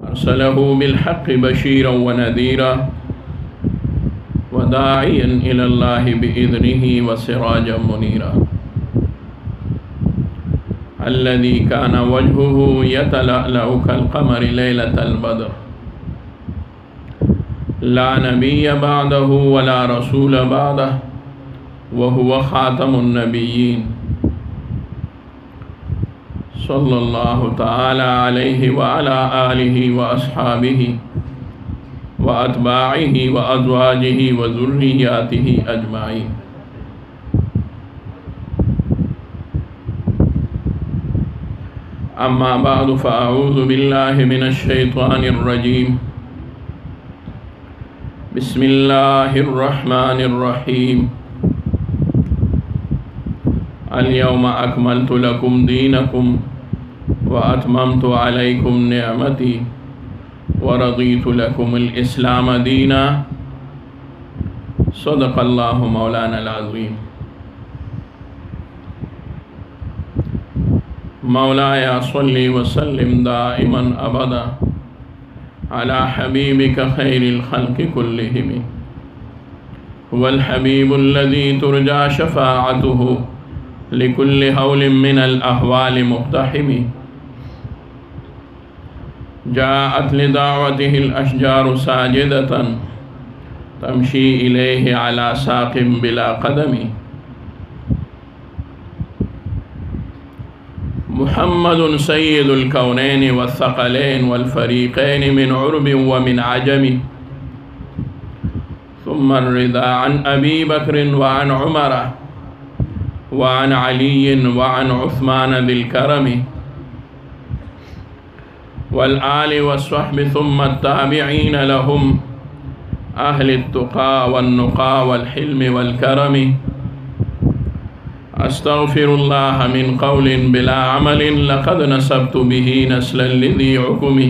अरसलहु बिलहक़्क़ि बशीरन व नज़ीरा व दाइयन इलल्लाहि बिइज़निहि व सिराजम मुनीरा अल्लज़ी काना वजहुहु यतलअलअु कल-क़मरि लैलतल बद्र ला नबिय्य बअदहु व ला रसूल बअदहु व हुवा ख़ातमुन नबिय्यीन सल्लल्लाहु तआला अलैहि व अला आलिहि व अस्हाबिहि व अतबाइहि व अज़वाजिहि व ज़ुर्रिय्यातिहि अजमाइन। अम्मा बअदु फ़अऊज़ु बिल्लाहि मिनश शैतानिर रजीम। बिस्मिल्लाहिर रहमानिर रहीम। अल-यौमा अकमलतु लकुम दीनकुम व अतममतु अलैकुम निअमती व रदीतु लकुमुल इस्लाम दीना। सदक़ल्लाहु मौलानल अज़ीम। मौलाया सल्लि व सल्लिम दाइमन अबदा अला हबीबिका खैरिल खल्क़ि कुल्लिहिम हुवल हबीबुल्लज़ी तुरजा शफ़ाअतुहु लिकुल्लि हौलिन मिनल अहवालि मुक़्तहिम। जाअत लिदाअवतिहिल अशजारु साजिदतन तमशी इलैहि अला साक़िम बिला क़दमी। मुहम्मदुन सय्यिदुल कौनैनि वस्सक़लैनि वल फ़रीक़ैनि मिन उर्बिन व मिन अजमी। सुम्मा अर्रिदा अन अबी बक्रिन व अन उमर व अन अलीय्यिन व अन उस्मान दिल करमी वल आलि वस्सहबि सुम्मा अत्ताबिईन लहुम अहलित तुक़ा वन नुक़ा वल हिल्मि वल करमी। अस्तग़फिरुल्लाह मिन क़ौलिन बिला अमलिन लक़द नसब्तु बिही नस्लन लिज़ी उक़मी।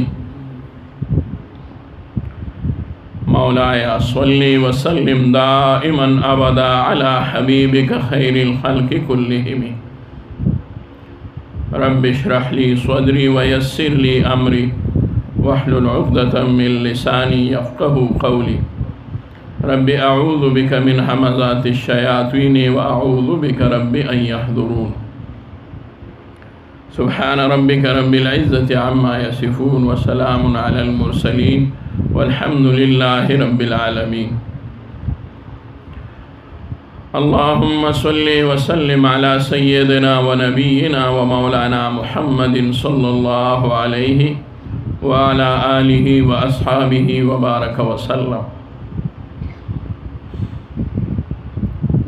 मौलाया सल्लि व सल्लिम दाइमन अबदा अला हबीबिका खैरिल खल्क़ि कुल्लिहिम। रब्बि इश्रह ली सदरी व यस्सिर ली अमरी वहलुल उक़दतम मिन लिसानी यफ़क़हू क़ौली। रब्बि अऊज़ु बिका मिन हमज़ातिश शयातीन व अऊज़ु बिका रब्बि अन यहज़ुरून। सुब्हान रब्बिका रब्बिल इज़्ज़ति अम्मा यसिफ़ून व सलामुन अलल मुरसलीन वल्हम्दुलिल्लाहि रब्बिल आलमीन। अल्लाहुम्मा सल्लि व सल्लिम अला सय्यिदिना व नबिय्यिना व मौलाना मुहम्मदिन सल्लल्लाहु अलैहि व अला आलिहि व अस्हाबिहि व बारक व सल्लम।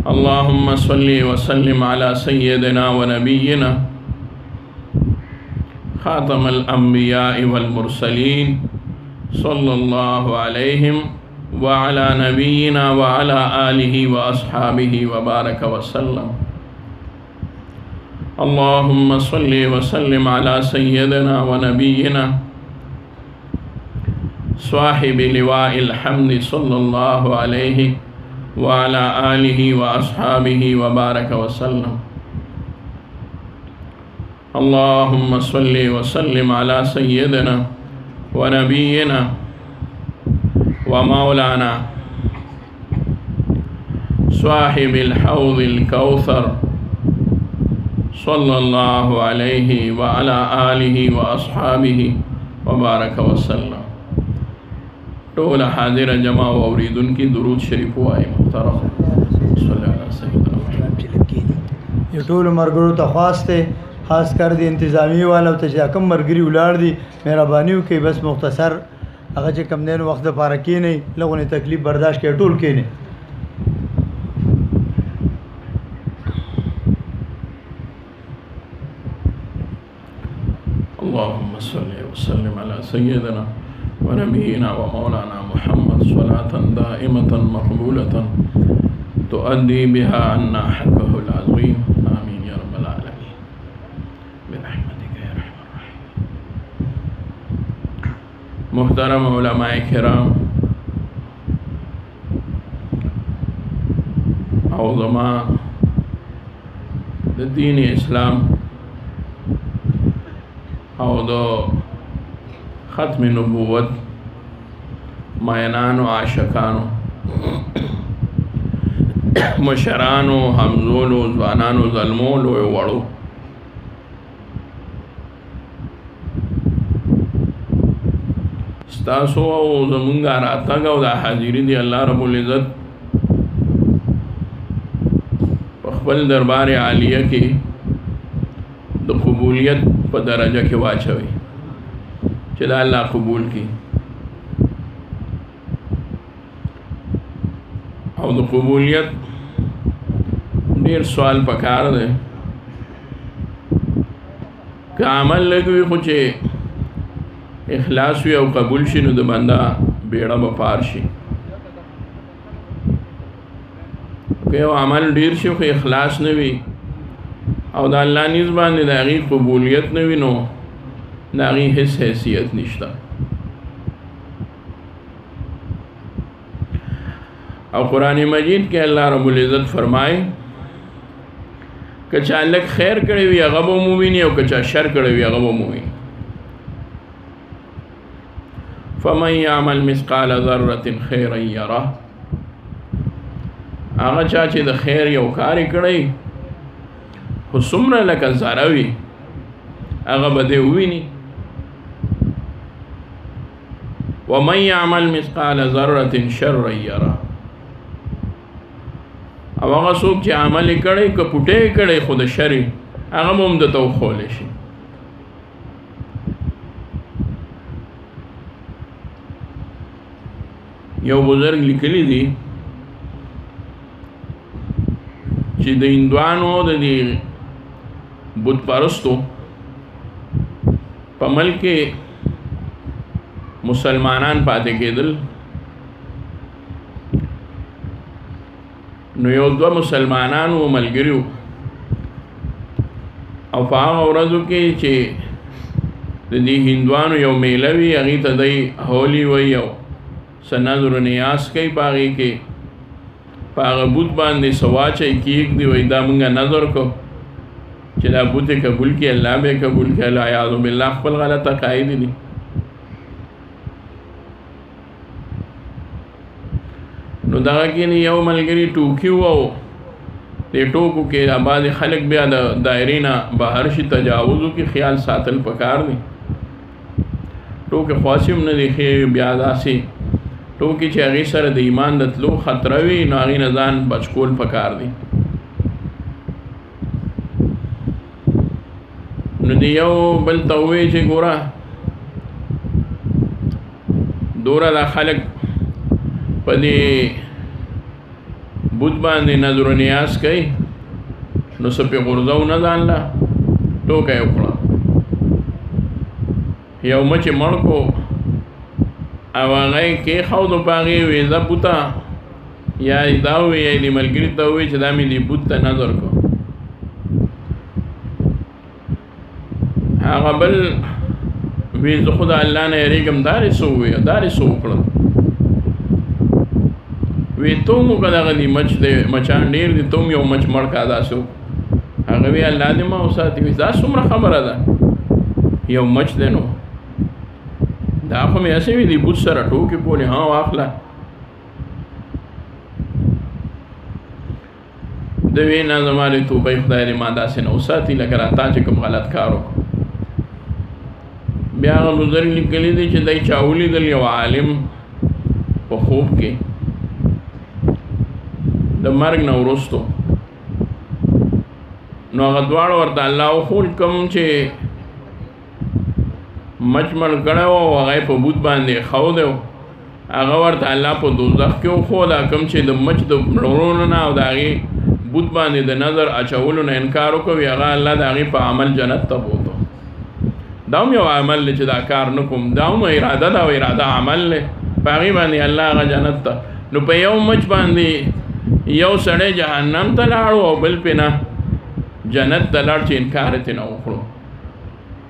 अल्लाहुम्मा सल्लि व सल्लिम अला सय्यिदिना व नबिय्यिना ख़ातमल अंबिया वल मुरसलीन सल्लल्लाहु अलैहि व अला नबिय्यिना व अला आलिहि व अस्हाबिहि व बारक व सल्लम। अल्लाहुम्मा सल्लि व सल्लिम अला सय्यिदिना व नबिय्यिना स्वाहिबि लिवाइल हम्द सल्लल्लाहु अलैहि व अला आलिहि व अस्हाबिहि व बारक व सल्लम। अल्लाहुम्मा सल्लि व सल्लिम अला सय्यिदिना व नबिय्यिना व मौलाना स्वाहिबिल हौज़िल कौसर सल्लल्लाहु अलैहि व अला आलिहि व अस्हाबिहि व बारक व सल्लम। टोल हाजिर जमा व औरीदुन की दुरूद शरीफ वाए मुहतरम यो टोल मरगरो तख्वास्ते खास कर दी इंतज़ामी वाला तो कम मरगरी उलाड़ दी मेहरबानी के बस मुख्तसर अगर कम दिन वक्त पारा के नहीं लोगों ने तकलीफ़ बर्दाश्त किया टोल के नहीं। अल्लाहुम्मा सल्लि व सल्लिम अला सय्यिदिना व नबिय्यिना व मौलाना मुहम्मद सलातन दाइमतन मक़बूलतन तुअद्दी बिहा अन्ना हक़्क़हुल अज़ीम। आमीन या रब्बल आलमीन बिरहमतिका या रहमान रहीम। मुहतरम उलमाए किराम, औज़मा दीन इस्लाम और ختم نبوت مینانو عاشقانو مشرانو همزولو ځوانانو ظلمولو وړو ستاسو او زمونږ راتګ او دا حاضري دی الله رب العزت په خپل دربار عالیه کې د قبولیت په درجه کې واچوي چې دا الله قبول کړي او د قبولیت ډیر سوال پکار دی که عمل لګوي خو چې اخلاص وي او قبول شي نو د بنده بیړه به پار شي که یو عمل ډیر شي خو اخلاص نه وي او د الله نیز باندې د هغې قبولیت نه وي نو د هغې هیڅ حیثیت نشته او قرآن مجید کې الله رب العزت فرمایي که چا لږ خیر کړی وي هغه به ومومیني او که چا شر کړی وي هغه به ومومیني فمن يعمل مثقال ذرة خيرا يره هغه چا چې د خیر یو کار کړی خو څومره لکه ذره وي هغه به دې وویني ومن يعمل مثقال ذرة شرا يره او هغه څوک چې عمل کړی که پټې کړی خو د شر هغه به هم درته وښولی شي یو بزرگ لیکلی دی چې د هندوانو د دې بت پرستو په ملک کې مسلمانان پاتې کېدل نو یو دوه مسلمانانو ملګریو او په هغه ورځو کې چې د دې هندوانو یو میله وي هغې ته دی هولي وایي او څه نظر و نیاز کوي په هغې کې په هغه بوت باندې څه واچوي کېږدي وایي دا مونږ نظر کو چې دا بوت یې قبول کړي الله به یې قبول کړي العیاذ بالله خپل غلط عقاید دي نو دغه کې یو ملګري ټوکي و او دې ټوکو کې بعضې خلک بیا د دایرې نه بهر شي تجاوز وکړي خیال ساتل پکار دی ټوکې خواص هم نه دی ښې بیا داسې ټوکې چې هغې سره د ایمان د تلو خطره وي نو هغې نه ځان بچ کول پکار دی نو د یو بل ته ووایي چې ګوره دوره دا خلک په دې بوت باندې نظر و نیاز کوي نو څه پې غورځو نه ځان له ټوکه یې وکړه یو مچ یې مړ کو او هغه یې کېښودو په هغې وې زه بوته یا دا ووایي یا دې ملګري ته ووایي چې دا مې دې بوت ته نظر کو هغه بل وی زه خو د الله نه یېرېږم دارې څه ووایه دارې څه وکړه وی تو مو که دغه دي مچ دی مچان ډېر دي تو م یو مچ مړ کا داسې وکړو هغه وی الله دې ما وساتي وي دا څومره خبره ده یو مچ دی نو دا خو مې هسې وي دي بوت سره ټوکې کولې ها واخله د وی نه زما دې توبې خدای دې ما داسې نه وساتي لکه راته چې کوم غلط کار وکړو بیا هغه بزرګ لیکلی دی چې دی چا ولیدل یو عالم په خوب کې د مرګ نه وروستو نو هغه دواړه ورته الله وښول کوم چې مچ مړ کړی و او هغه یې په بوت باندې ایښودی و هغه ورته الله په دوزخ کې وښود کوم چې د مچ د مړولو نه او د هغې بوت باندې د نظر اچولو نه انکار وکوي هغه الله د هغې په عمل جنت ته بوتو دا هم یو عمل دی چې دا کار نه کوم دا هم اراده ده او اراده عمل دی په هغې باندې الله هغه جنت ته نو په یو مچ باندې یو سړی جهنم ته لاړو او بل پې نه جنت ته لاړ چې انکار یې ترې نه وکړو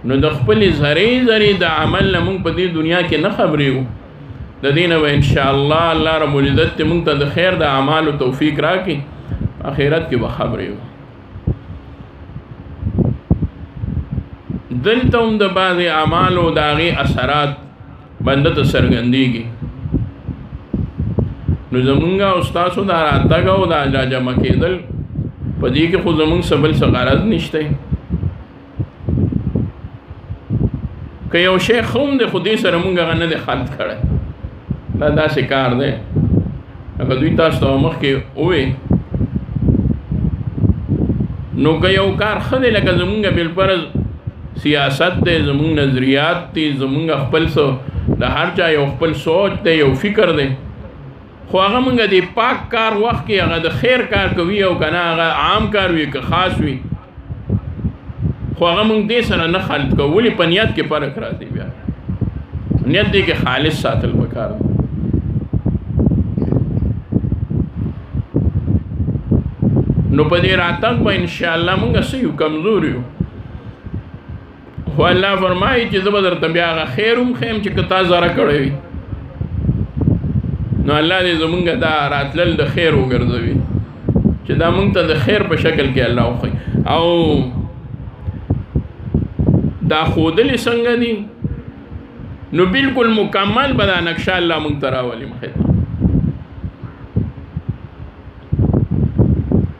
نو د خپلې ذرې ذرې د عمل نه موږ په دې دنیا کې نه خبرېږو د دې نه به انشاءالله الله رب العزت ته موږ ته د خیر د اعمالو توفیق راکړي آخرت کې به خبرېږو دلته هم د بعضې اعمالو د هغې اثرات بنده ته څرګندېږي. نو زمونږ او ستاسو دا راتګ او دا راجمع کېدل په دې کې خو زمونږ څه بل څه غرض نشته. که یو شی ښه هم دی خو دې سره مونږ هغه نه دی خلط کړی، دا داسې کار دی لکه دوی تاسو ته مخکې ووې. نو که یو کار ښه دی لکه زمونږ بالفرض سیاست دی، زمونږ نظریات دي، زمونږ خپل څه د هر چا یو خپل سوچ دی، یو فکر دی، خو هغه مونږ د پاک کار وخت کې هغه د خیر کار کوي او که نه هغه عام کار وي که خاص وي، خو هغه مونږ دې سره نه خلط کوو. ولې په نیت کې فرق راځي. بیا نیت دی کې خالص ساتل پکار دی. نو په دې راتګ به انشاءالله مونږ څه یو کمزور یو، خو الله فرمایي چې زه به درته بیا هغه خیر هم ښیم چې که تا زره کړی وي. نو الله دې زمونږ دا راتلل د خیر وګرځوي چې دا مونږ ته د خیر په شکل کې الله وښیي. او دا ښودلې څنګه دي؟ نو بالکل مکمل به دا نقشه الله مونږ ته راولي مخې ته.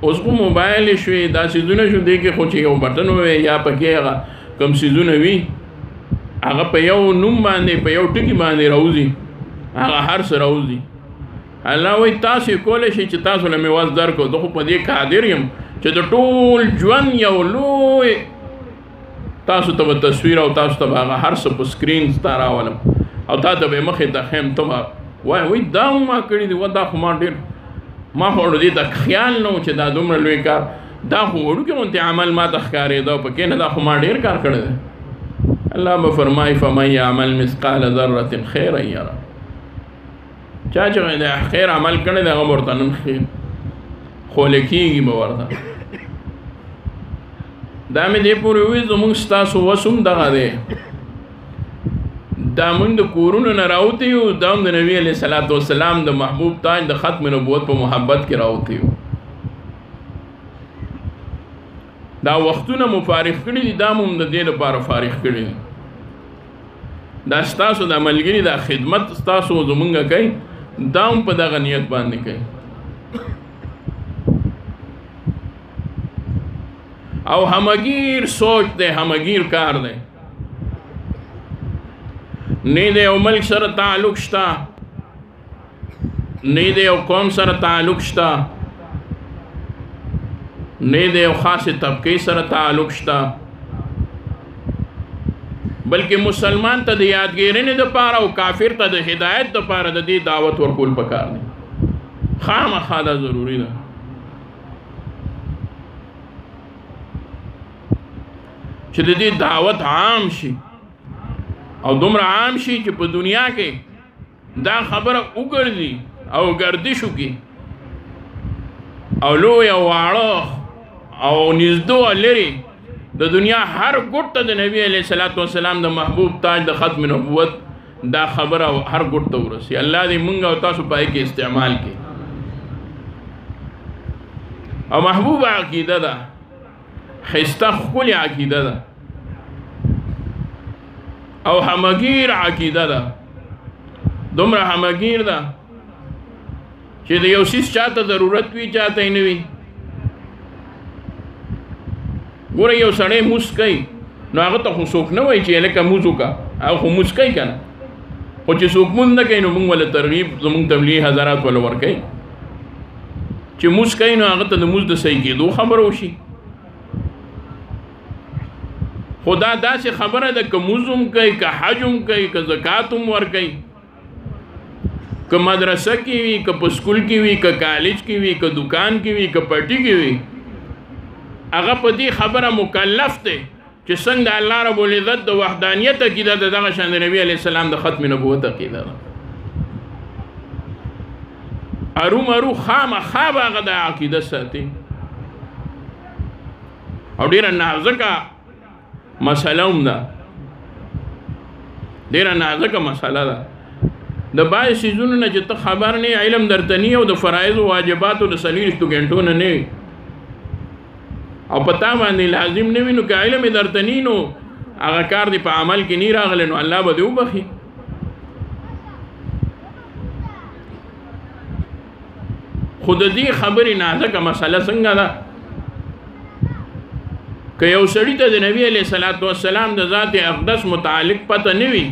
اوس خو موبایل شوې دا څیزونه شو دی کې خو چې یو بټن ووی یا پکې هغه کوم څیزونه وي هغه په یو نوم باندې په یو ټکي باندې راوځي، هغه هر څه راوځي. الله وایي تاسو کولی شئ چې تاسو له مې وس درکړو، زه خو په دې قادر یم چې د ټول ژوند یو لوی تاسو ته به تصویر او تاسو ته به هغه هر څه په سکرین ستا راولم او تا ته به یې مخې ته ښیم. ته به وایي دا ما کړي دي، دا خو ما ډېر ما خو دې ته خیال نه و چې دا دومره لوی کار، دا خو وړوکی غوندې عمل ما ته ښکارېده پکې نه، دا خو ما ډېر کار کړی دی. الله به فرمایي فمن یعمل مثقال ذرة خیرا یره. چا چې د خیر عمل کړی دی هغه ورته نن خوله کېږي به ورته. دا مې دې پورې ووایي زمونږ ستاسو وس هم دغه دی، دا مونږ د کورونو نه راوتي یو، دا هم د نبي علیه صلات وسلام د محبوب تاج د ختم نبوت په محبت کې راوتي یو. دا وختونه مو فارغ کړي دي، دا مو د دې لپاره فارغ کړي دي. دا ستاسو د ملګري دا خدمت ستاسو زمونږ کوي، دا هم په دغه نیت باندې کوي. او همگیر سوچ دی، همگیر کار دی، نه د یو ملک سره تعلق شته، نه د یو قوم سره تعلق شته، نه د یو خاص طبقه سره تعلق شته، بلکې مسلمان ته د یادګیرنې دپاره او کافر ته د هدایت دپاره د دې دعوت ورکول پکار دی. خامخا دا ضروري ده. چې د دې دعوت عام شي او دومره عام شي چې په دنیا کې دا خبره وګرځي او گردش وکړي او لوی او واړه او نږدې او لرې د دنیا هر ګوټ ته د نبی علیه صلات وسلام د محبوب تاج د ختم نبوت دا خبره هر ګوټ ته ورسي. الله دې مونږ او تاسو پای کې استعمال کړي. او محبوب عقیده ده، خسته ښکلې عقیده ده او همگیر عقیده ده، دومره همگیر ده چې د یو څیز چاته ضرورت وي چاته یې نه وي. ګوره یو سړی موس کوي نو هغه ته خو څوک نه وایي چې هلکه موز وکړه، هغه خو موس کوي که نه، خو چې څوک مونځ نه کوي نو مونږ ولې ترغیب زمونږ تبلیغي حضرات ولې ورکوي چې موس کوي نو هغه ته د موز د صحیح کېدو خبره وشي. خدا داسې خبره ده که موز هم کوي، که حج هم کوي، که زکات هم ورکوي، که مدرسه کې وي، که په سکول کې وي، که کالج کې وي، که دکان کې وي، که پټي کې وي، هغه په دې خبره مکلف دی چې څنګه د الله رب العزت د وحدانیت عقیده ده دغه شان د نبي علیه السلام د ختم نبوت عقیده ده. ارومرو خامخا به هغه د عقیده ساتي. او ډېره نازکه مسله هم ده، ډېره نازکه مسله ده. د بعضې څیزونو نه چې ته خبر نه یې، علم درته نه او د فرایضو واجباتو د 40 ګنټو نه وي او په تا باندې لازم نه وي، نو که علم یې درته نه نو هغه کار دی په عمل کې نه راغلی نو الله به دې وبخي. خود دې خبرې نازکه مسله څنګه ده که یو سړي ته د نبی علیه الصلاۃ والسلام د ذات اقدس متعلق پته نه وي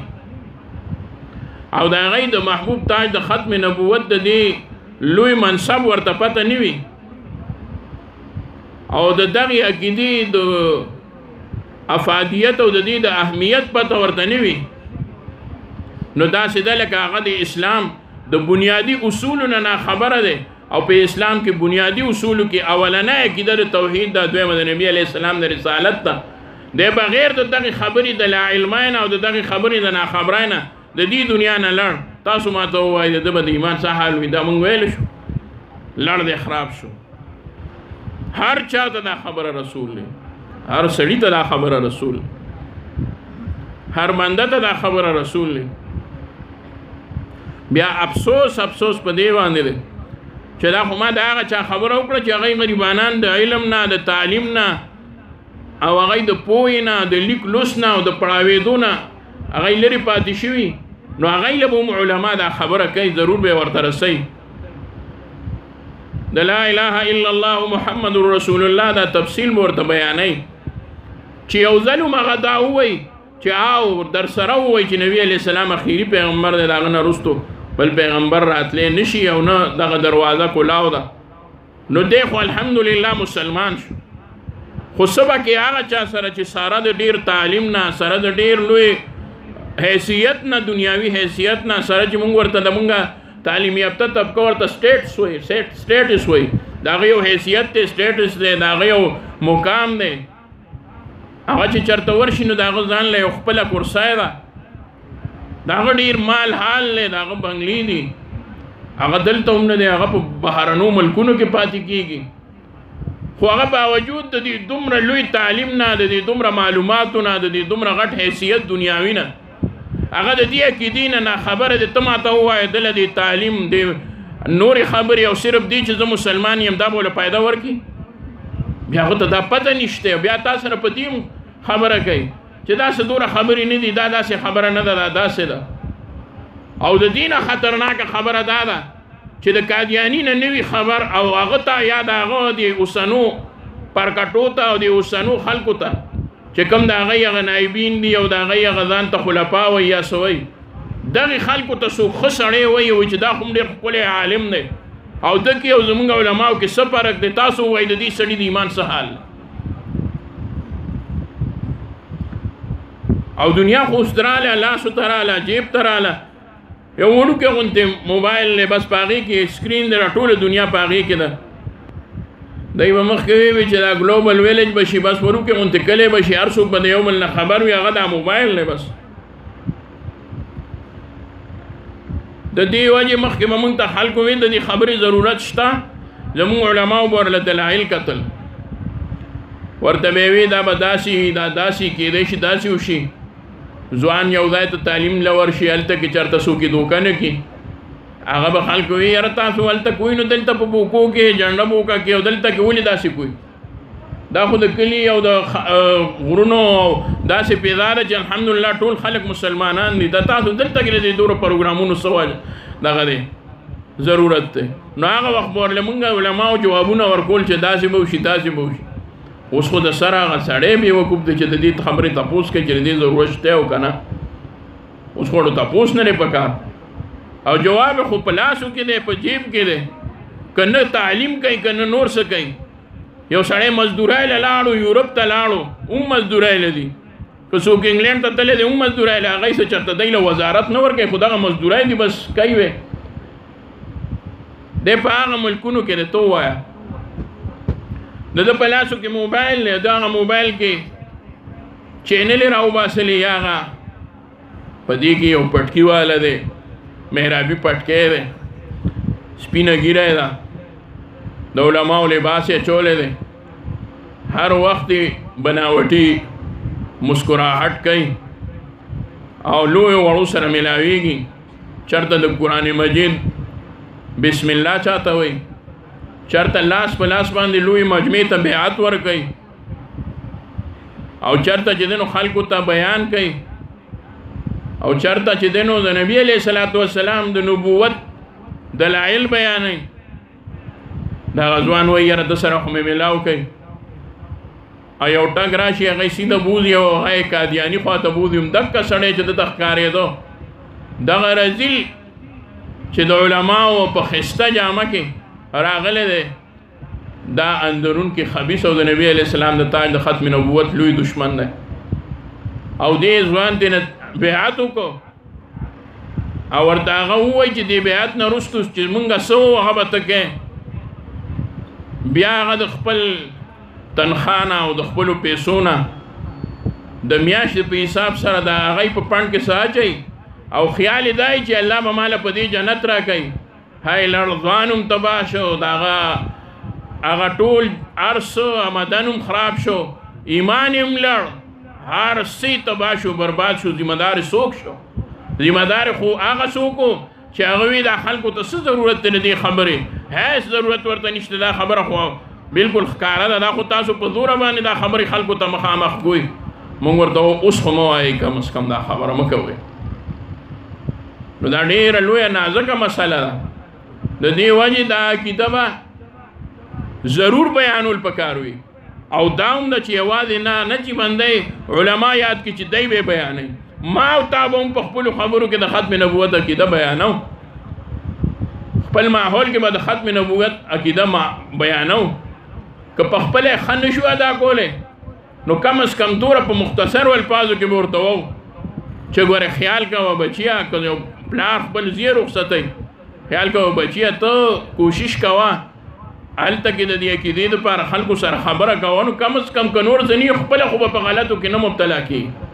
او د هغې د محبوب تاج د ختم نبوت د دې لوی منصب ورته پته نه وي او د دغې عقیدې د افادیت او د دې د اهمیت پته ورته نه وي نو داسې ده لکه هغه د اسلام د بنیادی اصولو نه خبره ده او په اسلام کې بنیادی اصولو کې اولنۍ عقیده د توحید ده دویمه د نبی علیه السلام د رسالت ده د بغیر د دغې خبرې د لا علمۍ او د دغې خبرې د ناخبرۍ نه د دې دنیا نه لړ تاسو ما ته ووایئ د به د ایمان څه حال وي دا موږ ویلی شو لړ دی خراب شو هر چا ته دا خبره رسول دی هر سړي ته دا خبره رسول هر بنده ته دا خبره رسول دی بیا افسوس په دې باندې دی چې دا خو ما د هغه چا خبره وکړه چې هغوی غریبانان د علم نه د تعلیم نه او هغوی د پوهې نه د لیک لوست نه او د پړاوېدو نه هغوی لرې پاتې شوي نو هغوی له به هم علما دا خبره کوي ضرور به یې ورته رسوي د لا اله الا الله محمد رسول الله دا تفصیل به ورته بیانوي چې یو ځل هم هغه دا ووایي چې او در سره ووایي چې نبي علیه السلام اخیري پیغمبر دی د هغه نه وروستو بل پیغمبر راتلی نشي او نه دغه دروازه کلاو ده نو دی خو الحمدلله مسلمان شو خو څه به کې هغه چا سره چې سره د ډیر تعلیم نه سره د ډیر لوی حیثیت نه دنیاوي حیثیت نه سره چې مونږ ورته د مونږه تعلیم یافته طبقه ورته سټیټس وایي د هغه یو حیثیت دی سټیټس دی د هغه یو مقام دی هغه چې چېرته ورشي نو د هغه ځان له یو خپله کرسۍ ده د هغه ډېر مال حال دی د هغه بنګلې دي هغه دلته هم نه دی هغه په بهرنو ملکونو کې پاتې کېږي خو هغه باوجود د دې دومره لوی تعلیم نه د دې دومره معلوماتو نه د دې دومره غټ حیثیت دنیاوي نه هغه د دې عقیدې نه خبره دی ته ماته ووایه دله دې تعلیم د نورې خبرې او صرف دی چې زه مسلمان یم دا به له فایده ورکړي بیا هغه ته دا پته نشته بیا تا سره په دې خبره کوي چې داسې دوره خبرې نه دي دا داسې خبره نه ده دا داسې ده او د دې نه خطرناکه خبره دا ده چې د قادیاني نه نوي خبر او هغه ته یا د هغه د اوسنو پرکټو ته او د اوسنو خلکو ته چې کوم د هغوی هغه نایبین دي او د هغوی هغه ځان ته خلفا وایي یا څه وایي دغې خلکو ته څوک ښه سړی وایي چې دا خو ډېر ښکلی عالم دی او ده کې او زمونږ علماو کې څه فرق دی تاسو ووایئ د دې سړي د ایمان څه حال او دنیا خو اوس دراله لاسو ته راله جیب ته راله یو وړوکی غوندې موبایل دی بس په هغې کې سکرین دی ټوله دنیا په هغې کې ده دی به مخکې وی چې دا ګلوبل ویلیج به شي بس وړوکی غوندې کلی به شي هر څوک به د یو بل نه خبر وي هغه دا موبایل دی بس د دې وجې مخکې به مونږ ته خلکو ویل د دې خبرې ضرورت شته زمونږ علماو به ورله دلایل کتل ورته به وي دا به داسې دا داسې کېدی شي داسې وشي ځوان یو ځای ته تعلیم له ورشي هلته کې چېرته څوک یې دوکه نه کړي هغه به خلکو وي یاره تاسو هلته کوئ نو دلته په بوکو کې جنډه بوکه کې او دلته کې ولې داسې کوئ دا خو د کلي او د غرونو داسې پیدا ده چې الحمدلله ټول خلک مسلمانان دي دا تاسو دلته کې د دوره پروګرامونو څه دغه دی ضرورت دی نو هغه وخت به ورله مونږ علماو جوابونه ورکول چې داسې به وشي داسې به وشي اوس خو د سره هغه سړی بېوقوف دی چې د دې خبرې تپوس کوي چې د دې ضرورت شته او که نه اوس خو تپوس نه دی پکار او جواب خو په لاسو کې دی په جیب کې دی که نه تعلیم کوي که نه نور څه کوي یو سړی مزدورۍ له لاړو یورپ ته لاړو هم مزدورۍ له دي که څوک انګلینډ ته تللی دی هم مزدورۍ له هغوی څه چېرته دی له وزارت نه ورکوي خو دغه مزدورۍ دي بس کوي وی دی په هغه ملکونو کې دی ته ووایه د ده په لاسو کې موبایل دی د هغه موبایل کې چینلې راوباسلې یا هغه په دې کې یو پټکي والا دی محرابي پټکی دی سپینه ګیره ده د علماو لباس یې اچولی دی هر وخت بناوټي مسکراهټ کوي او لویو وړو سره ملاویږي چېرته د قرآن مجید بسم الله چاته وایي چېرته لاس په لاس باندې لوی مجمع ته بیعت ورکوي او چېرته چې دی نو خلکو ته بیان کوي او چېرته چې دی نو د نبي علیه الصلاۃ والسلام د نبوت دلایل بیانوي دا غزوان وایي یاره د سره خو مې میلاو کوي او یو ټک راشي هغه سیده بوځي او هغه قادیاني خواته بوځي همدغه سړی چې دته ښکارېدو دغه رذیل چې د علماو په ښایسته جامه کې راغلی دی دا اندرون کې خبیث او د نبي علیه السلام د تاج د ختم نبوت لوی دشمن دی او دې ځوان دې نه بیعت وکړو او ورته هغه ووایي چې دې بیعت نه وروستو چې مونږ څه وو هغه به ته کوې بیا هغه د خپل تنخواه نه او د خپلو پیسو نه د میاشتې په حساب سره د هغې په پنډ کې څه اچوي او خیال یې دا چې الله به ماله په دې جنت راکوي هی لړزوان هم تباه شو د هغه ټول هر څه آمدن هم خراب شو ایمان هم لړ هر څه تباه شو برباد شو ذمه دار څوک شو ذمه دار خو هغه څوک و چې هغه وي دا خلکو ته څه ضرورت دی د دې خبرې هیڅ ضرورت ورته نشته دا خبره خو بالکل ښکاره ده دا خو تاسو په زوره باندې دا خبرې خلکو ته مخامخ کوئ مونږ ورته اوس خو مه وایئ کم از کم دا خبره مه کوئ نو دا ډېره لویه نازکه مسله ده د دې وجې دا عقیده به ضرور بیانول پکار وي او دا هم ده چې یوازې نه چې بندی علما یاد کړي چې دی به بیانوي ما او تا به هم په خپلو خبرو کې د ختم نبوت عقیده بیانو خپل ماحول کې به د ختم نبوت عقیده بیانو که په خپله ښه نه شو ادا کولی نو کم از کم دوره په مختصر الفاظو کې به ورته وو چې ګوره خیال کوه بچیه که یو پلار خپل زوی رخصتی خیال کوه بچیه ته کوشش کوه هلته کې د دې عقیدې دپاره خلکو سره خبره کوه نو کم از کم که نور ځني خپله خو به په غلطو کې نه مبتلا کېږي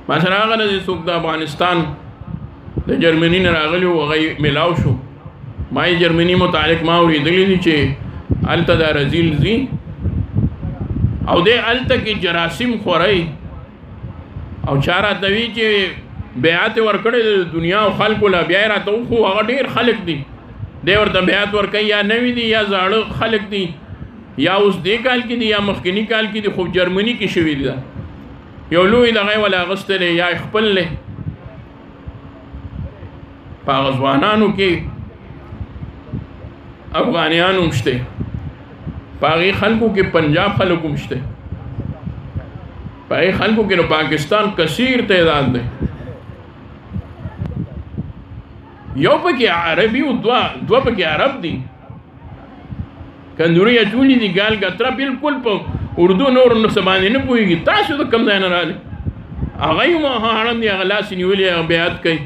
مثلا هغه نه څوک د افغانستان د جرمني نه راغلي و هغه میلاو شو ما یې جرمني متعلق ما اورېدلی دي چې هلته دا رذیل ځي او دی هلته کې جراثیم خورئ او چا راته وي چې بیعت یې ورکړی د دنیا او خلکو له بیا یې راته وخو هغه ډېر خلک دي دی ورته بیعت ورکوي یا نوي دي یا زاړه خلک دي یا اوس دې کال کې دي یا مخکیني کال کې دي خو جرمني کې شوي دي یو لوی دغه یې ولا اغوستی یا یې خپل دی په هغه ځوانانو کې افغانیان هم شته په هغې خلکو کې پنجاب خلک هم شته په هغې خلکو کې نو پاکستان کثیر تعداد دی یو پکې عربي او دوه پکې عرب دي کندوري اچولي دي ګال ګتره بالکل په اردو نور نو څه باندې نه پوهېږي تاسو د کوم ځای نه راغلي هغه یې حرم دي هغه لاس یې نیولي هغه بیعت کوي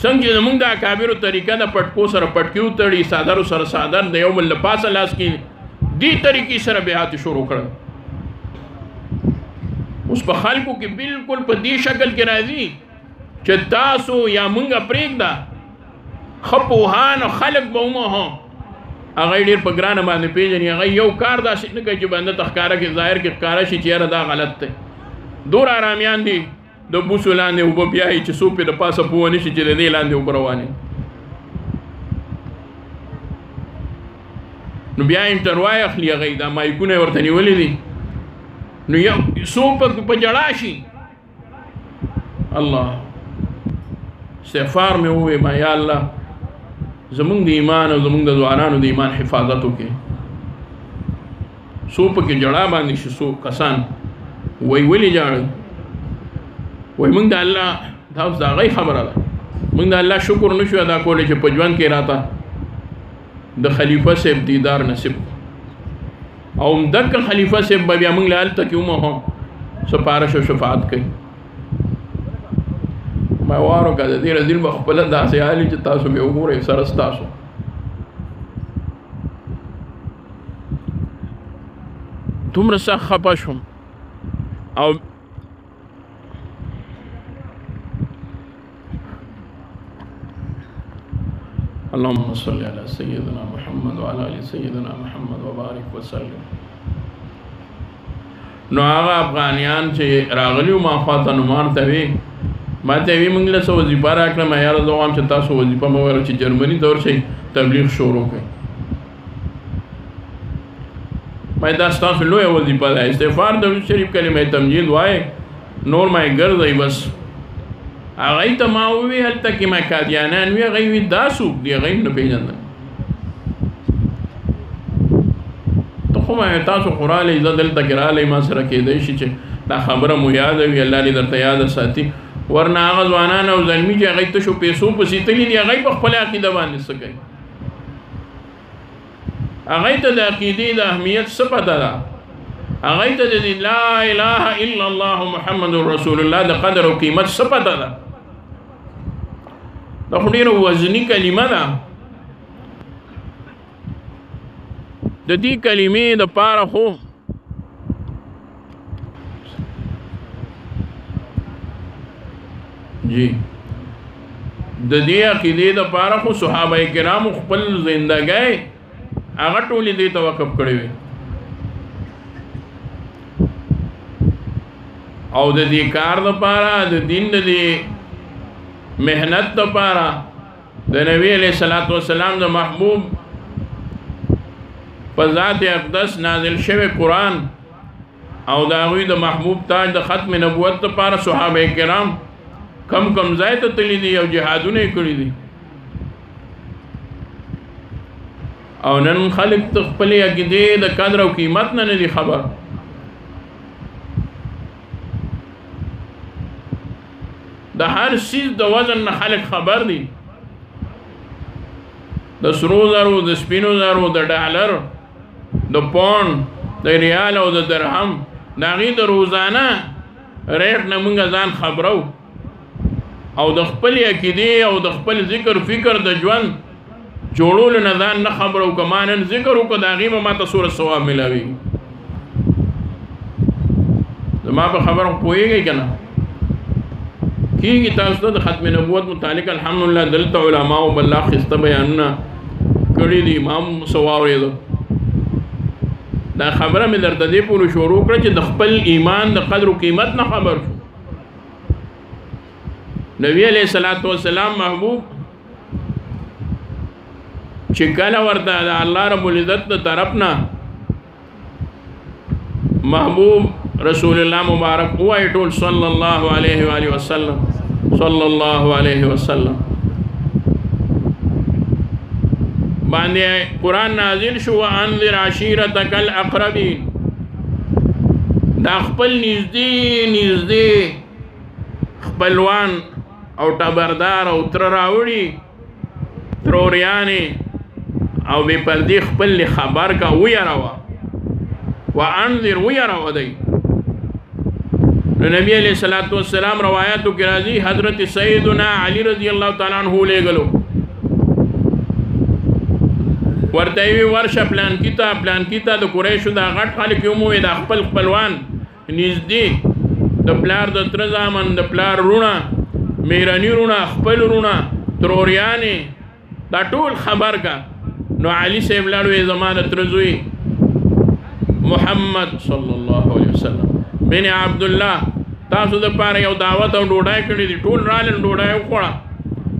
څنګه چې زمونږ د اکابرو طریقه د پټکو سره پټکي وتړي څادرو سره څادر د یو بل له پاسه لاس کې دې طریقې سره بیعت شروع کړی اوس په خلکو کې بالکل په دې شکل کې راځي چې تاسو یا مونږه پرېږده ښه پوهان خلک به وموهو هغه یې ډېر په ګرانه باندې پېژني هغه یو کار داسې نه کوي چې بنده ته ښکاره کې ظاهر کې ښکاره شي چې یاره دا غلط دی دور آرامیان دي د بوسو لاندې اوبه بیایي چې څوک پرې د پاسه پوه نه شي چې د دې لاندې اوبه روانې نو بیا انټروای اخلي هغه دا مایکونه یې ورته نیولي دي نو یو څوک په جړا شي الله استغفار مې ووایي ما یا الله زمونږ د ایمان او زمونږ د ځوانانو د ایمان حفاظت وکړي څوک پکې جړا باندې شي څوک کسان وایي ولې جاړئ وایي موږ د الله دا اوس د هغې خبره ده موږ د الله شکر نه شو ادا کولی چې په ژوند کې راته د خلیفه صاحب دیدار نصیب او همدغه خلیفه صاحب به بیا موږ له هلته کې وموهو سپارش او شفاعت کوي ما وارو که د دې رذیل به خپله داسې حالي چې تاسو مې وګورئ سره ستاسو دومره سخت خفه شوم او اللهم صل على سيدنا محمد وعلى ال سيدنا محمد وبارك وسلم نو هغه افغانیان چې راغلیو ما خواته نو مارته وي ما ته وی موږ له څه وظیفه راکړه ما یاره زه غواړم چې تاسو وظیفه مې وویل چې جرمني ته ورشئ تبلیغ شروع کړئ ما دا ستاسو لویه وظیفه ده استغفار درود شریف کلمه تمجید وایئ نور ما یې ګرځئ بس هغه ته ما وی هلته کې ما قادیانان وی هغه وی دا څوک دی هغه نه پیژندل ته خو ما تاسو قرآن عزت دلته ګراله ما سره کېدای شي چې دا خبره مو یاد وي الله دې درته یاد ساتي ورنه هغه ځوانان او زلمي چې هغه ته شو پیسو پسې تللی دي هغه په خپل عقیده باندې څه کوي هغه ته د عقیدې د اهمیت څه پته ده هغه ته د لا اله الا الله محمد رسول الله د قدر او قیمت څه پته ده دا خو ډېره وزني کلمه ده د دې کلمې دپاره خو جی د دې عقیدې دپاره خو صحابه کرامو خپل زندګۍ هغه ټولې دې ته وقف کړې وي او د دې کار دپاره د دین د دې محنت دپاره د نبی علیه الصلاۃ والسلام د محبوب په ذات اقدس نازل شوی قرآن او د هغوی د محبوب تاج د ختم نبوت دپاره صحابه کرام کم ځای ته تللی دي او جهادونه یې کړي دي او نن خلک ته خپلې عقیدې د قدر او قیمت نه دي خبر د هر څیز د وزن نه خلک خبر دي د سرو زرو د سپینو زرو د ډالر د پاونډ د ریال او د درهم د هغې د روزانه ریټ نه موږ ځان خبرو او د خپل عقیدې او د خپل ذکر فکر د ژوند جوړولو نه ځان نه خبرو که ما نن ذکر وکړو د هغې به ماته څومره ثواب میلاویږي زما په خبره پوهېږئ که نه کېږي تاسو ته د ختم نبوت متعلق الحمدلله دلته علماو بالله ښایسته بیانونه کړي دي ما هم څه واورېده دا خبره مې درته دې پورې شروع کړه چې د خپل ایمان د قدر و قیمت نه خبر شو نبی علیہ الصلوۃ والسلام محبوب چې کله ورته د الله رب العزت د طرف نه محبوب رسول الله مبارک وایي ټول صلی الله علیه و آله وسلم صلی الله علیه وسلم باندې قرآن نازل شو وانذر عشیرتک الاقربین دا خپل نږدې خپلوان او ټبردار او تر راوړي تروریانې او بې پردې خپل خبر کا ویروه وانذر ویروه دی نو نبی علیہ الصلوۃ والسلام روایاتو کې راځي حضرت سیدنا علی رضی الله تعالی عنہ لېږلو ورته وی ورشه پلان کیتا د قریشو دا غټ خلک یو مو دا خپل خپلوان نږدې د پلار د تر زامن د پلار رونه میرانی رونه خپل رونه تروریانې دا ټول خبر کا نو علی صاحب لاړو زما د تر زوی محمد صلی الله علیه وسلم بن عبد الله تاسو د پاره یو دعوت او ډوډۍ کړې دي ټول رالن ډوډۍ وخوړه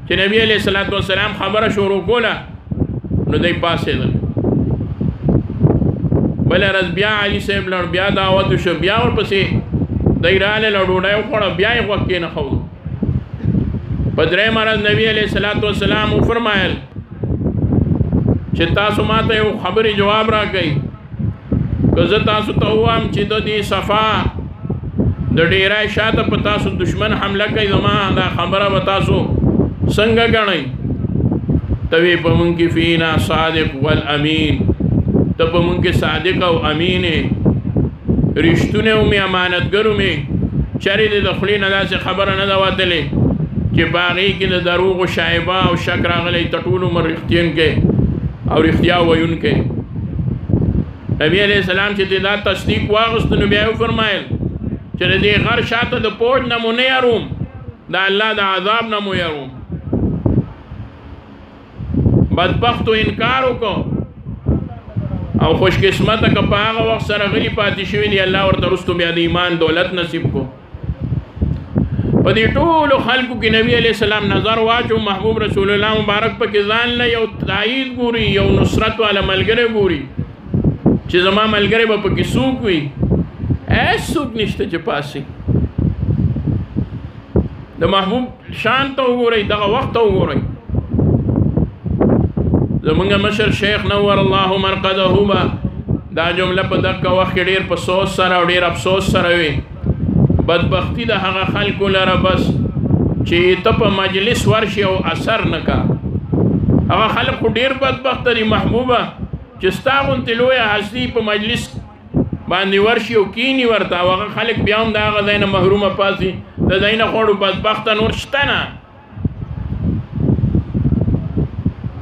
چې نبی علیہ الصلوۃ والسلام خبره شروع کوله نو دی پاسېدل بله ورځ بیا علي صاحب لړ بیا دعوت شو بیا ورپسې دی راغله ډوډۍ وخوړه بیا یې غوږ کېنښودو په درېیمه ورځ نبي علیہ الصلوۃ والسلام وفرمایل چې تاسو ماته یو خبرې جواب راکئ که زه تاسو ته ووایم چې د دې صفا د ډیرای شاته په تاسو دشمن حمله کوي زما دا خبره به تاسو څنګه ګڼئ ته وی په مونږ کې فینا صادق والامین ته په مونږ کې صادق او امین رښتونه او مې امانتګر مې چارې د خولې نه داسې خبره نه ده وتلې چې په هغې کې د دروغ و شایبه او شک راغلی ته ټول عمر رښتینکی او رښتیا ویونکی نبی علیہ السلام چې دا تصدیق واغست نو بیا وفرمایل چې د دې غر شاته د پوج نه مو نه یروم د الله د عذاب نه مو یروم بدبختو انکار وکړو او خوش قسمته که په هغه وخت سره غلی پاتې شوي دي الله ورته وروستو بیا د ایمان دولت نصیب کو په دې ټولو خلکو کې نبی علیہ السلام نظر واچو محبوب رسول الله مبارک پکې ځان له یو تایید ګوري یو نصرت والا ملګری ګوري چې زما ملګری به پکې څوک وي هیڅ څوک نشته چې پاسي د محبوب شان ته وګورئ دغه وخت ته وګورئ زمونږ مشر شیخ نور الله مرقده به دا جمله په دغه وخت کې ډېر په سوچ سره او ډېر افسوس سره وي بدبختی د هغه خلکو لره بس چې ته په مجلس ورشي او اثر نه کا هغه خلک خو ډېر بدبخته دي محبوبه چې ستا غوندې لویه هستي په مجلس باندې ورشي او کینی ورته او هغه خلک بیا هم د هغه ځای نه محرومه پاسي د ځای نه خوړو بدبخته نور شته نه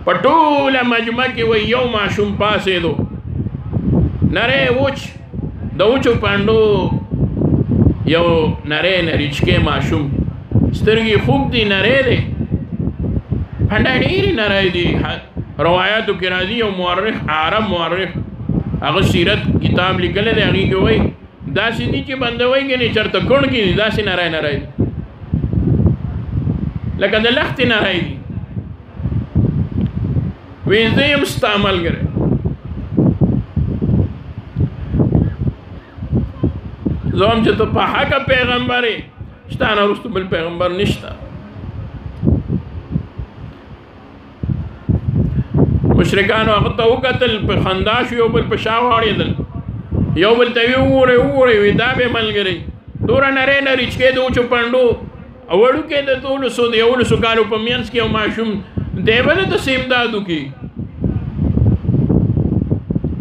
په ټوله مجمع کې وایي یو ماشوم پاسېدو نری وچ د وچو پانډو یو نری نریچکې ماشوم سترګې خوب دي نری دی پنډه ډېرې نری دي روایاتو کې راځي یو مورخ عرب مورخ هغه سیرت کتاب لیکلی دی هغې کې وایي داسې دي چې بنده وایي ګنې چېرته کڼ کې دي داسې نری نری دي لکه د لښتې نری دي وایي زه یم ستا ملګری زه هم چې ته په حقه پیغمبر یې ستا نه وروسته بل پیغمبر نشته مشرکانو هغه ته وکتل په خندا شو یو بل په شا واړېدل یو بل ته وګورئ وګورئ دا به ملګری دوره نری نریچکې د وچو پنډو وړوکی د 1100 کالو په منځ کې یو ماشوم دی به نه داسې امداد وکړي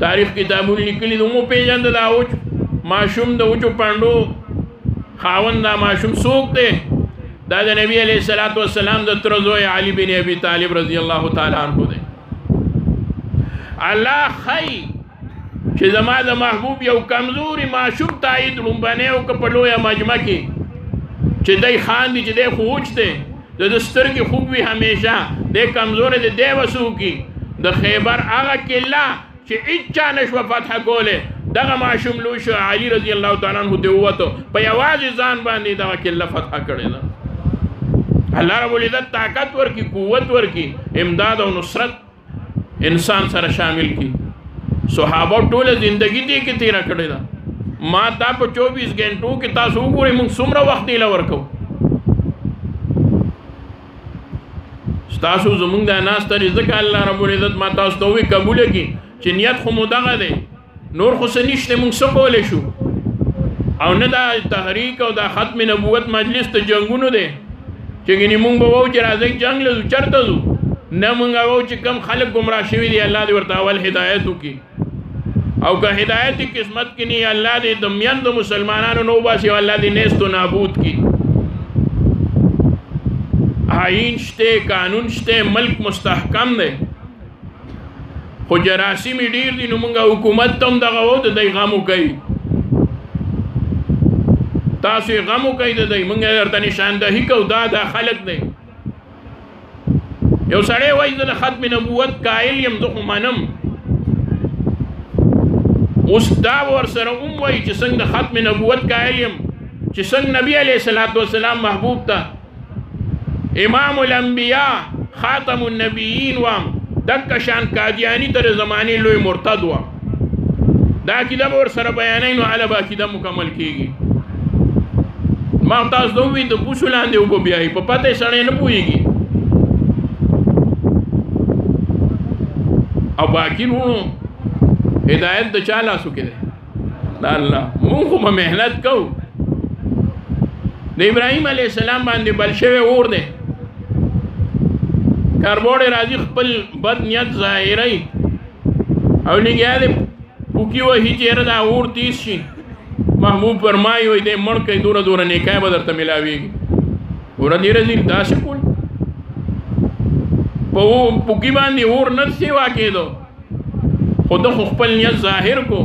تاریخ کتابونه لیکلي د مو پېژنده دا وچ ماشوم د وچو پنډو خاوند دا ماشوم څوک دی دا د نبی علیه الصلاۃ والسلام د تره زوی علي بن ابي طالب رضی الله تعالی عنه دی الله خی چې زما د محبوب یو کمزوري ماشوم تایید لومبنی او که په لویه مجمع کې چې دی خاندي چې دی خو وچ دی د ده سترګې خوب وي همیشه دی کمزوری دی دی به څه وکړي د خیبر هغه کله چې هیچا نشوه فتح کولی دغه ماشوم لوی شو علي رضی الله تعالی عنه دی ووتو په یوازې ځان باندې دغه کله فتح کړې ده الله رب العزت طاقت ورکړي قوت ورکړي امداد او نصرت انسان سره شامل کی صحابه ټوله زندگی دې کې تیره کړې ده ما تا په 24 غنټو کې تاسو وګورئ موږ څومره وخت دی ورکو تاسو زمونږ د ناسته رزق الله رب العزت ما تاسو ته وی قبول کړي چې نیت خو مو دغه دی نور خو څه نشته موږ څه کولی شو او نه دا تحریک او دا ختم نبوت مجلس ته جنګونو دی چې ګینې موږ به وو چې راځئ جنګ له ځو چېرته ځو نه موږ وو چې کم خلک ګمراه شوي دي الله دې ورته اول هدایت وکړي او که هدایت قسمت کې نه الله دې د میندو مسلمانانو نه وباسي او الله دې نیست و نابود کړي آئین شته قانون شته ملک مستحکم دی خو جراثیم ډیر دي نو موږ حکومت ته هم دغه وو د دی غم وکوي تاسو یې غم وکوئ د دی موږ درته نشاندهي کوو دا خلک دی یو سړی وایي زه د ختم نبوت قایل یم زه خو منم اوس دا ورسره هم وایي چې څنګه د ختم نبوت قایل یم چې څنګه نبی علیه الصلاۃ والسلام محبوب ته امام الانبیاء خاتم النبیین وام دک شان قادیانی تر زمانی لوی مرتد وام دا عقیده به ورسره بیانوي نو هله به عقیده مکمل کیږي ما تاسو ته ووایي د بوسو لاندې اوبه بیایي په پته یې سړی نه پوهېږي او باقي وروڼو هدایت د چا لاسو کې دی د الله مونږ خو به محنت کوو د ابراهیم علیه السلام باندې بل شوی اور دی کربوړی راځي خپل بد نیت ظاهروي او لګیا دی پوکي وهي چې یاره دا اور تیز شي محبوب فرمایي وایي دی مړ کوي دوره دوره نیکۍ به درته میلاویږي وره دې رځي داسې کول په پوکي باندې اور نه سیوا کېدو خو ده خو خپل نیت ظاهر کو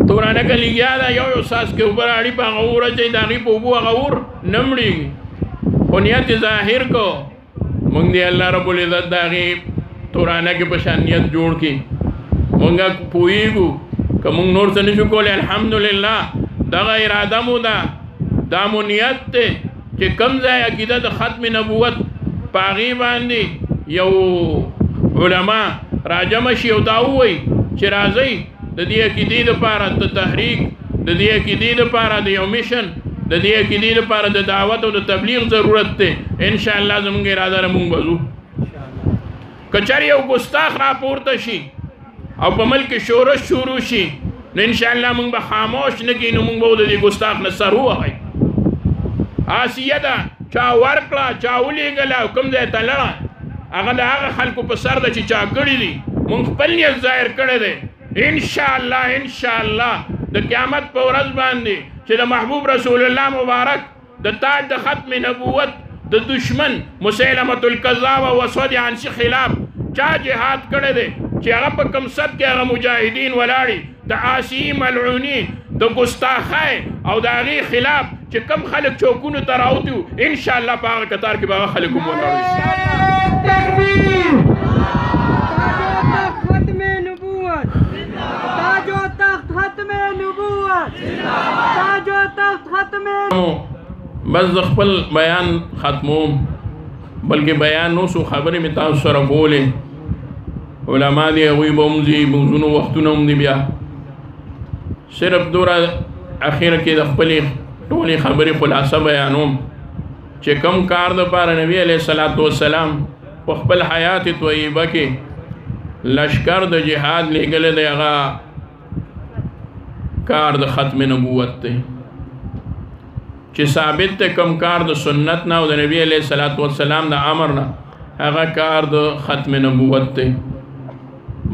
تورانه که لګیا ده یو ساس کې اوبه راړي په هغه اور اچوي د هغې په اوبو هغه اور نه مړېږي خو نیت یې ظاهر کو مونږ دی الله رب العزت د هغې تورانه کې په شان نیت جوړ کړي مونږ پوهېږو که مونږ نور څه نشو کولی الحمدلله دغه اراده مو ده دا مو نیت دی چې کوم ځای عقیده د ختم نبوت په هغې باندې یو علما راجمع شي او دا ووایي چې راځئ د دې عقیدې دپاره د تحریک د دې عقیدې دپاره د یو میشن د د دې عقیدې لپاره د دعوت او د تبلیغ ضرورت دی. ان شاء الله زموږ اراده ده مونږ وځو. که چېرې یو ګستاخ راپورته شي او په ملک شورش شروع شي نو ان شاء الله مونږ به خاموش نه کړو، نو مونږ به د دې ګستاخ نه سر ووهئ. آسیه ده چا ورکړه چا ولیږله او کوم ځای ته لاړه هغه د هغه خلکو په سر ده چې چا کړي دي. مونږ خپل نیت ظاهر کړی دی. ان شاء الله د قیامت په ورځ باندې چې د محبوب رسول الله مبارک د تاج د ختم نبوت د دشمن مسیلمة الکذاب او اسود عنسی خلاف چا جهاد کړی دی چې هغه په کوم صد کې هغه مجاهدین ولاړي د عاصی ملعونی د ګستاخۍ او د هغې خلاف چې کم خلک چوکونو ته راوتي وو ان شاء الله په هغه کتار کې به هغه خلک هم ولاړ شي. بس د خپل بیان ختموم، بلکې بیان نو څو خبرې مې تاسو سره کولې. علما دي هغوی به هم ځي موضوعونو وختونه هم دي. بیا صرف دوره اخیره کې د خپلې ټولې خبرې خلاصه بیانوم چې کم کار دپاره نبي علیه الصلاة والسلام په خپل حیات طیبه کې لشکر د جهاد لېږلی دی، هغه کار د ختم نبوت دی چې ثابت دی. کم کار د سنت نه او د نبی علیه الصلاة والسلام د امر نه هغه کار د ختم نبوت دی.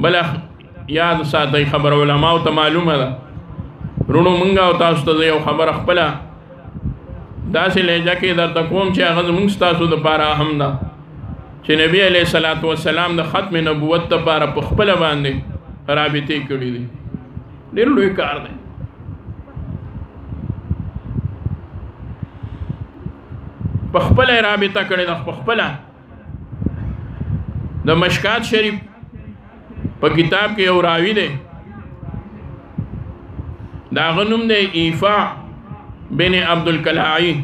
بل یاد ساتئ خبر علماو ته معلومه ده. رونو منګه او تاسو ته یو خبره خپله داسې لهجه کې درته کوم چې هغه زموږ ستاسو دپاره اهم ده چې نبی علیه الصلاة والسلام د ختم نبوت دپاره په خپله باندې رابطې کړي دي. ډېر لوی کار دی. په خپله یې رابطه کړې ده. په خپله د مشکات شریف په کتاب کې یو راوي دی، د هغه نوم دی ایفاع بن عبدالکلاعي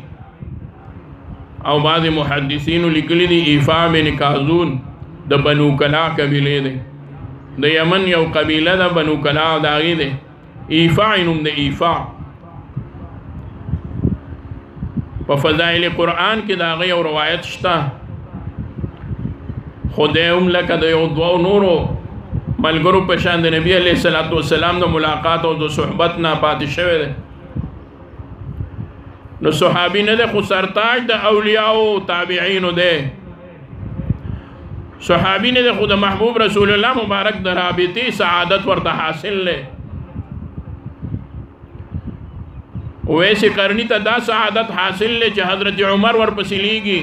او بعض محدثینو لیکلی دی ایفاع بن کازون د بنو کلا قبیلې دی. د یمن یو قبیله ده بنو کلا د هغې دی ایفاع نوم دی. ایفاع په فضائل قرآن کې د هغه یو روایت شته، خو دی هم لکه د یو دوو نورو ملګرو په شان د نبي علیه الصلاة والسلام د ملاقات او د صحبت نه پاتې شوی دی. نو صحابي نه دی خو سرتاج د اولیاء او تابعینو دی. صحابي نه دی خو د محبوب رسول الله مبارک د رابطې سعادت ورته حاصل دی. ویسې قرنی ته دا سعادت حاصل دی چې حضرت عمر ورپسې لیږي،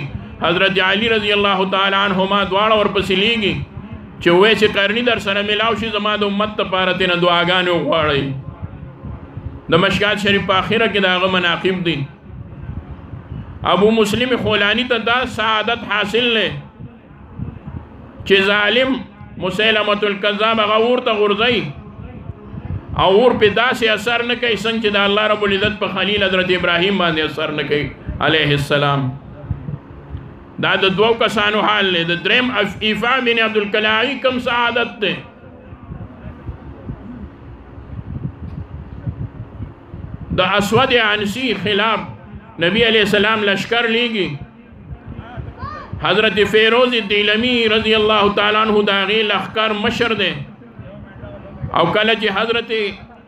حضرت علی رضی الله تعالی عنهما دواړه ورپسې لیږي چې ویسې قرنی در سره ملاو شي زما د امت دپاره ترېنه دعاګانې وغواړئ. د مشکات شریف په آخره کې د هغه مناقب دي. ابو مسلم خولانی ته دا سعادت حاصل دی چې ظالم مسیلمة الکذاب هغه اور ته غورځئ او اور پې داسې اثر نه کوي څنګه چې د الله رب العزت په خلیل حضرت ابراهیم باندې اثر نه کوي علیه السلام. دا د دوو کسانو حال دی. د دریم ایفاع بن عبدالکلاعي کم سعادت دی. د اسود عنسی خلاف نبی علیہ السلام لشکر لیږي. حضرت فیروز دیلمی رضی اللہ تعالیٰ عنہ د هغې لښکر مشر دی. او کله چې حضرت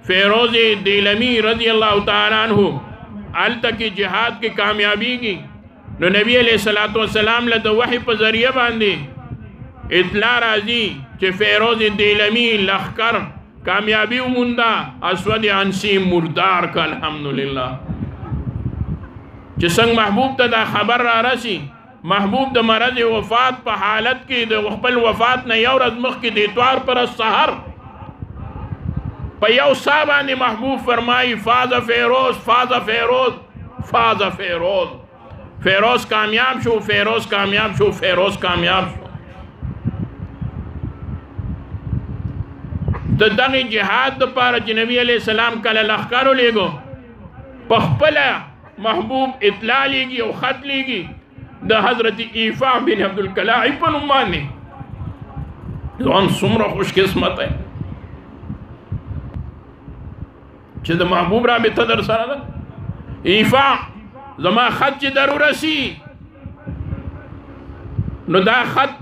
فیروز دیلمی رضی اللہ تعالیٰ عنہ هلته کې جهاد کې کامیابیږي نو نبی علیہ الصلاة والسلام له د وحی په ذریعه باندې اطلاع راځي چې فیروز دیلمی لښکر کامیابی ومونده، اسود عنسی مردار که الحمدلله. چې څنګه محبوب ته دا خبر را رسی، محبوب د مرض وفات په حالت کې د خپل وفات نه یو ورځ مخکې د اتوار پر سحر په یو سا باندې محبوب فرمایي فاز فیروز فاز فیروز فاز فیروز. فیروز کامیاب شو، فیروز کامیاب شو، فیروز کامیاب شو. د دغه جهاد دپاره چې نبی علیه السلام کله لښکر ولیږو په خپله محبوب اطلاع لیږي او خط لیږي د حضرت ایفاع بن عبدالکلاعي په نوم باندې. ځوان څومره خوش قسمت دی چې د محبوب رابطه در سره ده. ایفاع زما خط چې ضروره سي نو دا خط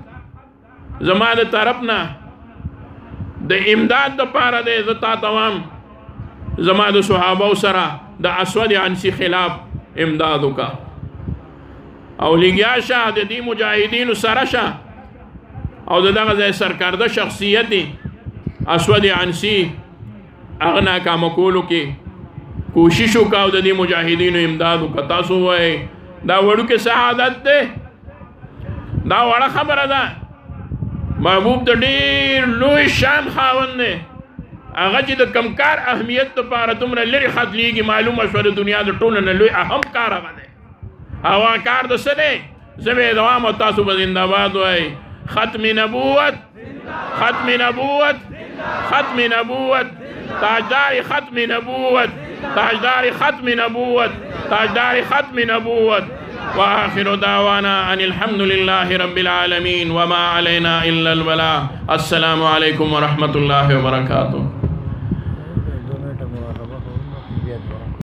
زما د طرف نه د امداد د پاره دی زه تا ته وایم زما د صحابو سره د اسود عنسی خلاف امداد وکړه او لګیا شه د دې مجاهدینو سره شه او دغه ځای سرکرده شخصیت دی اسود عنسی هغه ناکامه کولو کې کوشش وکاو د دې مجاهدینو امداد وکړه تاسو وایئ دا وړوکې سعادت دی دا وړه خبره ده محبوب د ډېر لوی شان خاوند دی هغه چې د کم کار اهمیت دپاره دومره لرې ختلیږي معلومه شوه د دنیا د ټولو نه لوی اهم کار هغه دی هغه کار د څه دی زه به یې دوام او تاسو به زنده‌باد وایئ ختم نبوت ختم نبوت ختم نبوت تاجدار ختم نبوت تاجدار ختم نبوت تاجدار ختم نبوت وآخر دعوانا أن الحمد لله رب العالمين وما علينا إلا البلاغ السلام عليكم ورحمة الله وبركاته